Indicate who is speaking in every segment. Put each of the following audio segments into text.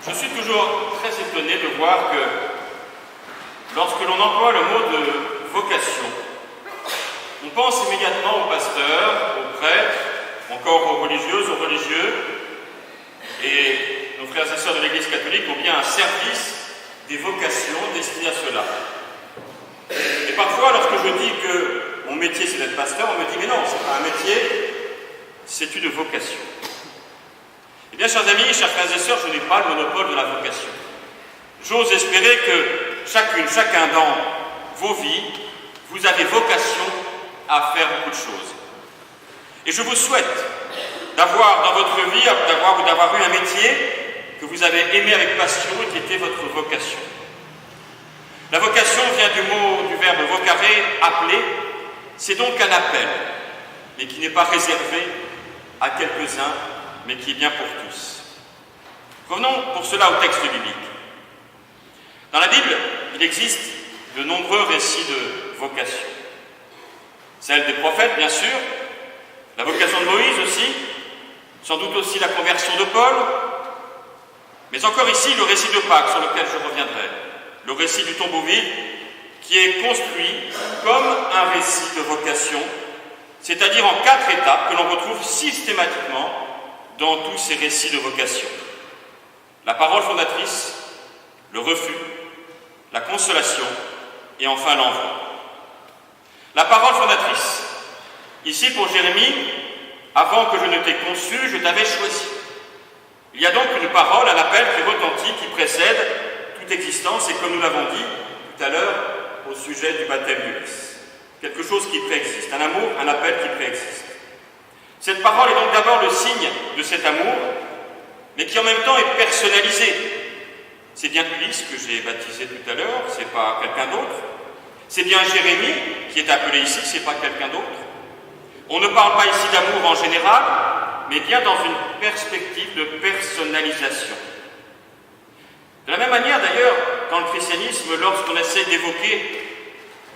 Speaker 1: Je suis toujours très étonné de voir que lorsque l'on emploie le mot de vocation, on pense immédiatement aux pasteurs, aux prêtres, encore aux religieuses, aux religieux, et nos frères et sœurs de l'Église catholique ont bien un service des vocations destiné à cela. Et parfois, lorsque je dis que mon métier c'est d'être pasteur, on me dit mais non, c'est pas un métier, c'est une vocation. Eh bien, chers amis, chers frères et sœurs, je n'ai pas le monopole de la vocation. J'ose espérer que chacun dans vos vies, vous avez vocation à faire beaucoup de choses. Et je vous souhaite d'avoir dans votre vie, d'avoir eu un métier que vous avez aimé avec passion et qui était votre vocation. La vocation vient du verbe vocare, appeler. C'est donc un appel, mais qui n'est pas réservé à quelques-uns, mais qui est bien pour tous. Revenons pour cela au texte biblique. Dans la Bible, il existe de nombreux récits de vocation. Celle des prophètes, bien sûr, la vocation de Moïse aussi, sans doute aussi la conversion de Paul, mais encore ici le récit de Pâques sur lequel je reviendrai, le récit du tombeau vide qui est construit comme un récit de vocation, c'est-à-dire en 4 étapes que l'on retrouve systématiquement dans tous ces récits de vocation. La parole fondatrice, le refus, la consolation et enfin l'envoi. La parole fondatrice. Ici pour Jérémie, avant que je ne t'ai conçu, je t'avais choisi. Il y a donc une parole, un appel qui retentit, qui précède toute existence et comme nous l'avons dit tout à l'heure au sujet du baptême du Fils. Quelque chose qui préexiste, un amour, un appel qui préexiste. Cette parole est donc d'abord le signe de cet amour, mais qui en même temps est personnalisé. C'est bien Ulysse que j'ai baptisé tout à l'heure, c'est pas quelqu'un d'autre. C'est bien Jérémie qui est appelé ici, c'est pas quelqu'un d'autre. On ne parle pas ici d'amour en général, mais bien dans une perspective de personnalisation. De la même manière d'ailleurs, dans le christianisme, lorsqu'on essaie d'évoquer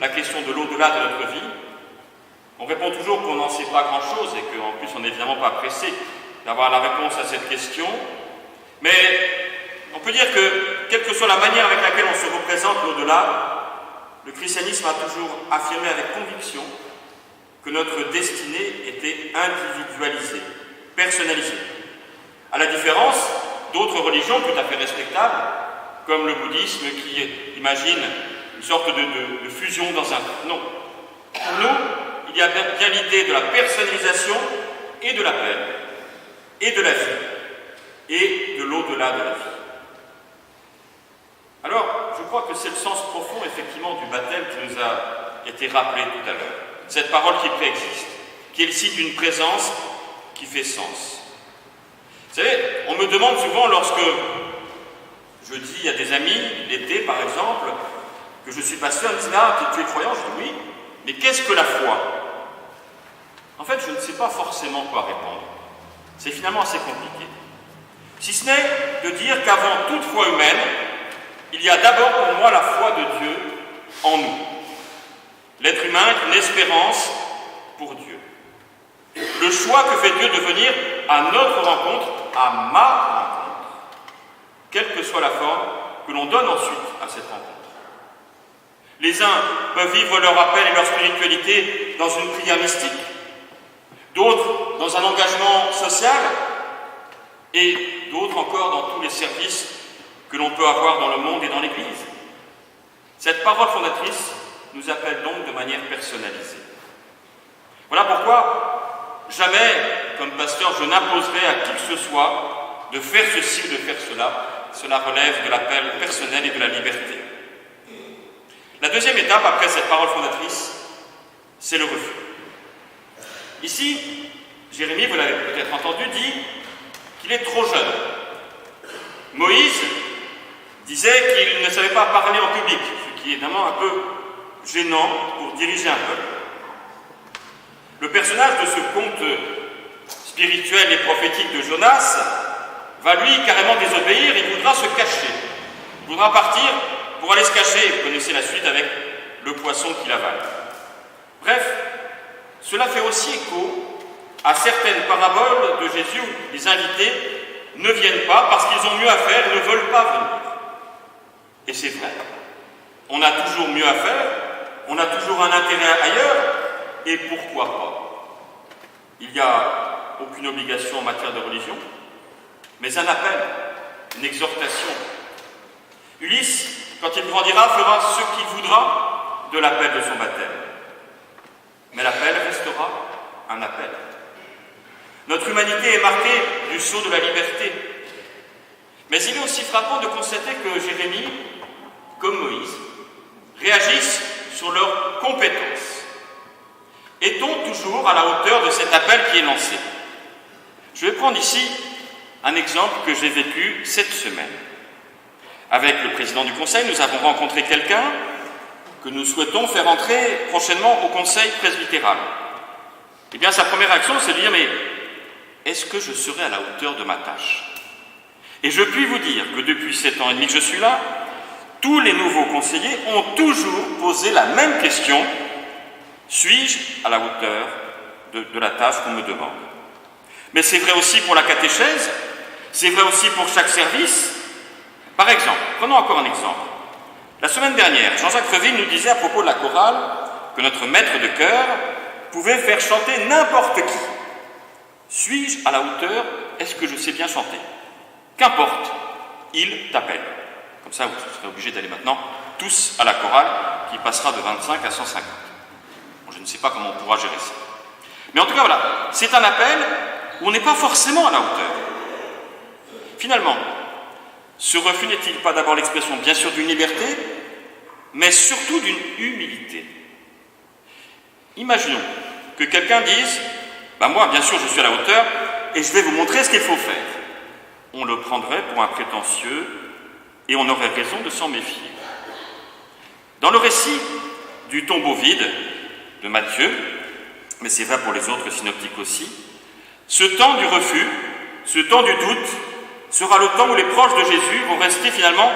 Speaker 1: la question de l'au-delà de notre vie, on répond toujours qu'on n'en sait pas grand-chose et qu'en plus on n'est évidemment pas pressé d'avoir la réponse à cette question. Mais on peut dire que, quelle que soit la manière avec laquelle on se représente l'au-delà, le christianisme a toujours affirmé avec conviction que notre destinée était individualisée, personnalisée. À la différence d'autres religions tout à fait respectables, comme le bouddhisme qui imagine une sorte de fusion dans un... Non. Pour nous, il y a bien l'idée de la personnalisation et de l'appel, et de la vie, et de l'au-delà de la vie. Alors, je crois que c'est le sens profond, effectivement, du baptême qui nous a été rappelé tout à l'heure. Cette parole qui préexiste, qui est le signe d'une présence qui fait sens. Vous savez, on me demande souvent, lorsque je dis à des amis, l'été par exemple, que je suis pasteur, ils me disent « Ah, tu es croyant ?» Je dis « Oui, mais qu'est-ce que la foi ?» En fait, je ne sais pas forcément quoi répondre. C'est finalement assez compliqué. Si ce n'est de dire qu'avant toute foi humaine, il y a d'abord pour moi la foi de Dieu en nous. L'être humain est une espérance pour Dieu. Le choix que fait Dieu de venir à notre rencontre, à ma rencontre, quelle que soit la forme que l'on donne ensuite à cette rencontre. Les uns peuvent vivre leur appel et leur spiritualité dans une prière mystique, d'autres dans un engagement social, et d'autres encore dans tous les services que l'on peut avoir dans le monde et dans l'Église. Cette parole fondatrice nous appelle donc de manière personnalisée. Voilà pourquoi jamais, comme pasteur, je n'imposerai à qui que ce soit de faire ceci ou de faire cela. Cela relève de l'appel personnel et de la liberté. La deuxième étape, après cette parole fondatrice, c'est le refus. Ici, Jérémie, vous l'avez peut-être entendu, dit qu'il est trop jeune. Moïse disait qu'il ne savait pas parler en public, ce qui est évidemment un peu gênant pour diriger un peuple. Le personnage de ce conte spirituel et prophétique de Jonas va lui carrément désobéir, il voudra se cacher. Il voudra partir pour aller se cacher. Vous connaissez la suite avec le poisson qu'il avale. Bref, cela fait aussi écho à certaines paraboles de Jésus où les invités ne viennent pas parce qu'ils ont mieux à faire et ne veulent pas venir. Et c'est vrai. On a toujours mieux à faire, on a toujours un intérêt ailleurs, et pourquoi pas? Il n'y a aucune obligation en matière de religion, mais un appel, une exhortation. Ulysse, quand il grandira, fera ce qu'il voudra de l'appel de son baptême. Mais l'appel restera un appel. Notre humanité est marquée du sceau de la liberté. Mais il est aussi frappant de constater que Jérémie, comme Moïse, réagissent sur leurs compétences. Est-on toujours à la hauteur de cet appel qui est lancé? Je vais prendre ici un exemple que j'ai vécu cette semaine. Avec le président du conseil, nous avons rencontré quelqu'un que nous souhaitons faire entrer prochainement au conseil presbytéral. Eh bien, sa première action, c'est de dire, mais est-ce que je serai à la hauteur de ma tâche? Et je puis vous dire que depuis 7 ans et demi que je suis là, tous les nouveaux conseillers ont toujours posé la même question: suis-je à la hauteur de la tâche qu'on me demande? Mais c'est vrai aussi pour la catéchèse, c'est vrai aussi pour chaque service. Par exemple, prenons encore un exemple. La semaine dernière, Jean-Jacques Reville nous disait à propos de la chorale que notre maître de chœur pouvait faire chanter n'importe qui. Suis-je à la hauteur? Est-ce que je sais bien chanter? Qu'importe, il t'appelle. Comme ça, vous serez obligés d'aller maintenant tous à la chorale qui passera de 25 à 150. Bon, je ne sais pas comment on pourra gérer ça. Mais en tout cas, voilà, c'est un appel où on n'est pas forcément à la hauteur. Finalement, ce refus n'est-il pas d'abord l'expression, bien sûr, d'une liberté, mais surtout d'une humilité? Imaginons que quelqu'un dise, moi, bien sûr, je suis à la hauteur et je vais vous montrer ce qu'il faut faire. On le prendrait pour un prétentieux et on aurait raison de s'en méfier. Dans le récit du tombeau vide de Matthieu, mais c'est vrai pour les autres synoptiques aussi, ce temps du refus, ce temps du doute, sera le temps où les proches de Jésus vont rester finalement,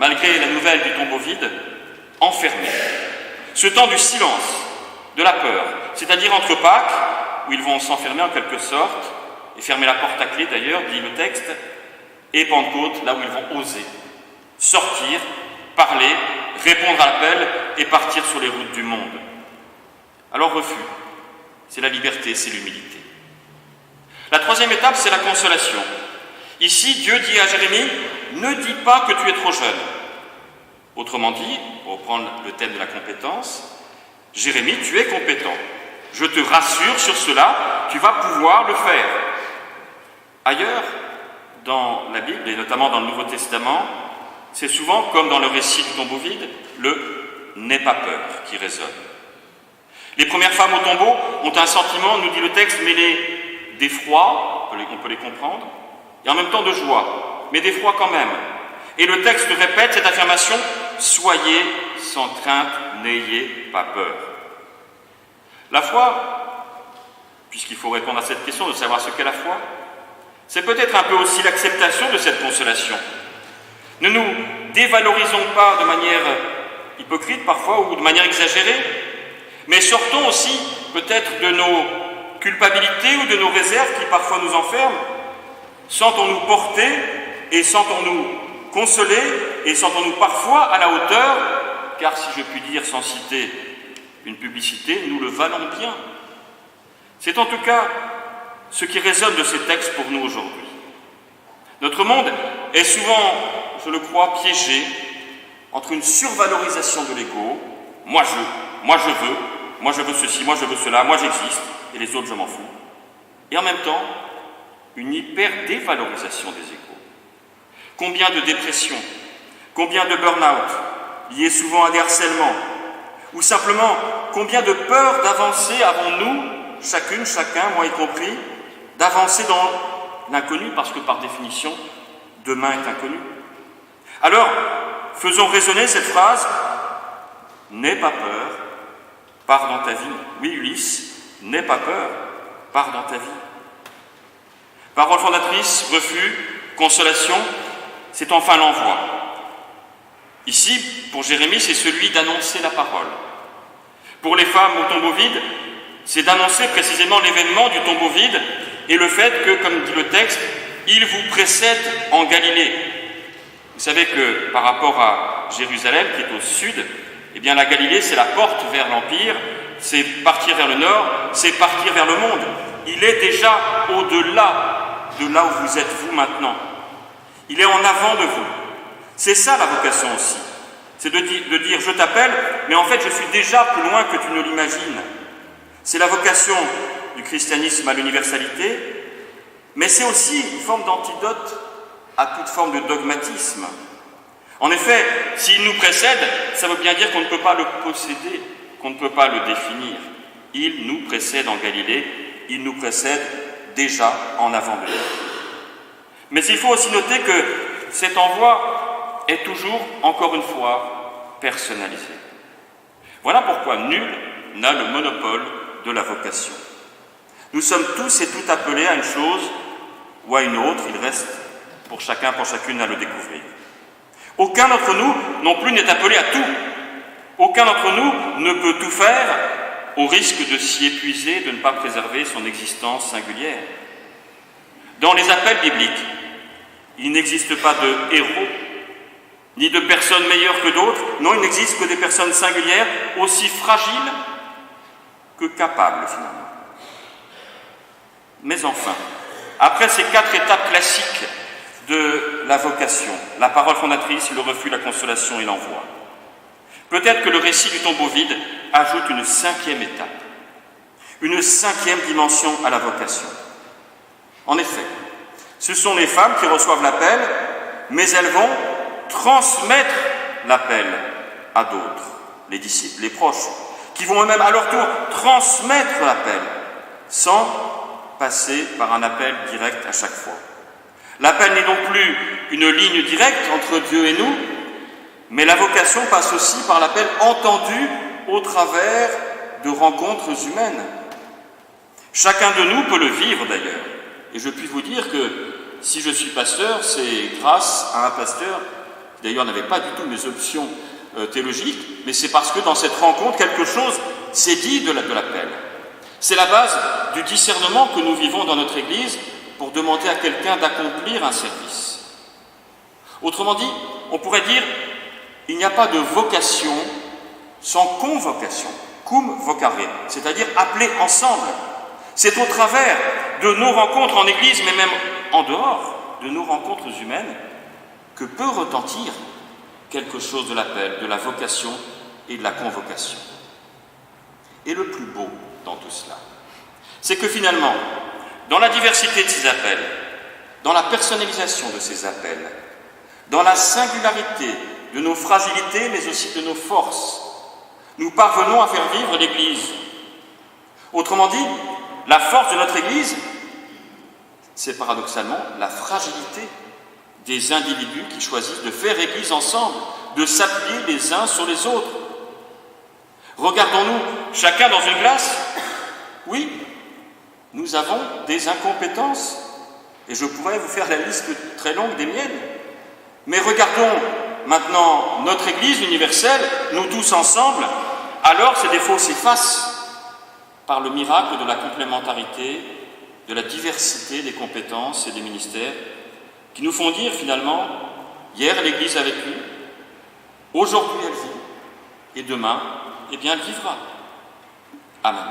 Speaker 1: malgré la nouvelle du tombeau vide, enfermés. Ce temps du silence, de la peur, c'est-à-dire entre Pâques, où ils vont s'enfermer en quelque sorte, et fermer la porte à clé d'ailleurs, dit le texte, et Pentecôte, là où ils vont oser sortir, parler, répondre à l'appel et partir sur les routes du monde. Alors refus, c'est la liberté, c'est l'humilité. La troisième étape, c'est la consolation. Ici, Dieu dit à Jérémie, ne dis pas que tu es trop jeune. Autrement dit, pour reprendre le thème de la compétence, Jérémie, tu es compétent. Je te rassure sur cela, tu vas pouvoir le faire. Ailleurs, dans la Bible, et notamment dans le Nouveau Testament, c'est souvent, comme dans le récit du tombeau vide, le « n'aie pas peur » qui résonne. Les premières femmes au tombeau ont un sentiment, nous dit le texte, mêlé d'effroi, on peut les comprendre, et en même temps de joie, mais d'effroi quand même. Et le texte répète cette affirmation, « Soyez sans crainte, n'ayez pas peur ». La foi, puisqu'il faut répondre à cette question de savoir ce qu'est la foi, c'est peut-être un peu aussi l'acceptation de cette consolation. Ne nous dévalorisons pas de manière hypocrite parfois ou de manière exagérée, mais sortons aussi peut-être de nos culpabilités ou de nos réserves qui parfois nous enferment. Sentons-nous porter et sentons-nous consoler et sentons-nous parfois à la hauteur, car si je puis dire sans citer une publicité, nous le valons bien. C'est en tout cas ce qui résonne de ces textes pour nous aujourd'hui. Notre monde est souvent, je le crois, piégé entre une survalorisation de l'ego, moi je veux ceci, moi je veux cela, moi j'existe, et les autres je m'en fous, et en même temps, une hyper-dévalorisation des égos. Combien de dépressions, combien de burn-out, liés souvent à des harcèlements, ou simplement combien de peur d'avancer avons-nous, chacune, chacun, moi y compris, d'avancer dans l'inconnu, parce que par définition, demain est inconnu. Alors, faisons résonner cette phrase, « N'aie pas peur, pars dans ta vie ». Oui, Ulysse, n'aie pas peur, pars dans ta vie. Parole fondatrice, refus, consolation, c'est enfin l'envoi. Ici, pour Jérémie, c'est celui d'annoncer la parole. Pour les femmes au tombeau vide, c'est d'annoncer précisément l'événement du tombeau vide et le fait que, comme dit le texte, il vous précède en Galilée. Vous savez que par rapport à Jérusalem, qui est au sud, eh bien la Galilée, c'est la porte vers l'Empire, c'est partir vers le nord, c'est partir vers le monde. Il est déjà au-delà de là où vous êtes vous maintenant. Il est en avant de vous. C'est ça la vocation aussi. C'est de dire je t'appelle, mais en fait je suis déjà plus loin que tu ne l'imagines. C'est la vocation du christianisme à l'universalité, mais c'est aussi une forme d'antidote à toute forme de dogmatisme. En effet, s'il nous précède, ça veut bien dire qu'on ne peut pas le posséder, qu'on ne peut pas le définir. Il nous précède en Galilée, il nous précède déjà en avant de nous. Mais il faut aussi noter que cet envoi est toujours, encore une fois, personnalisé. Voilà pourquoi nul n'a le monopole de la vocation. Nous sommes tous et toutes appelés à une chose ou à une autre, il reste pour chacun, pour chacune à le découvrir. Aucun d'entre nous non plus n'est appelé à tout. Aucun d'entre nous ne peut tout faire au risque de s'y épuiser, de ne pas préserver son existence singulière. Dans les appels bibliques, il n'existe pas de héros, ni de personnes meilleures que d'autres. Non, il n'existe que des personnes singulières, aussi fragiles que capables finalement. Mais enfin, après ces 4 étapes classiques de la vocation, la parole fondatrice, le refus, la consolation et l'envoi, peut-être que le récit du tombeau vide ajoute une 5e étape, une 5e dimension à la vocation. En effet, ce sont les femmes qui reçoivent l'appel, mais elles vont transmettre l'appel à d'autres, les disciples, les proches, qui vont eux-mêmes à leur tour transmettre l'appel, sans passer par un appel direct à chaque fois. L'appel n'est donc plus une ligne directe entre Dieu et nous, mais la vocation passe aussi par l'appel entendu au travers de rencontres humaines. Chacun de nous peut le vivre d'ailleurs. Et je puis vous dire que si je suis pasteur, c'est grâce à un pasteur qui d'ailleurs n'avait pas du tout mes options théologiques, mais c'est parce que dans cette rencontre, quelque chose s'est dit de l'appel. C'est la base du discernement que nous vivons dans notre Église pour demander à quelqu'un d'accomplir un service. Autrement dit, on pourrait dire, il n'y a pas de vocation sans convocation, cum vocare, c'est-à-dire appeler ensemble. C'est au travers de nos rencontres en Église, mais même en dehors de nos rencontres humaines, que peut retentir quelque chose de l'appel, de la vocation et de la convocation. Et le plus beau dans tout cela, c'est que finalement, dans la diversité de ces appels, dans la personnalisation de ces appels, dans la singularité de nos fragilités, mais aussi de nos forces, nous parvenons à faire vivre l'Église. Autrement dit, la force de notre Église, c'est paradoxalement la fragilité des individus qui choisissent de faire Église ensemble, de s'appuyer les uns sur les autres. Regardons-nous chacun dans une glace. Oui, nous avons des incompétences, et je pourrais vous faire la liste très longue des miennes. Mais regardons maintenant notre Église universelle, nous tous ensemble, alors ces défauts s'effacent par le miracle de la complémentarité, de la diversité des compétences et des ministères, qui nous font dire finalement, hier l'Église a vécu, aujourd'hui elle vit, et demain, eh bien elle vivra. Amen.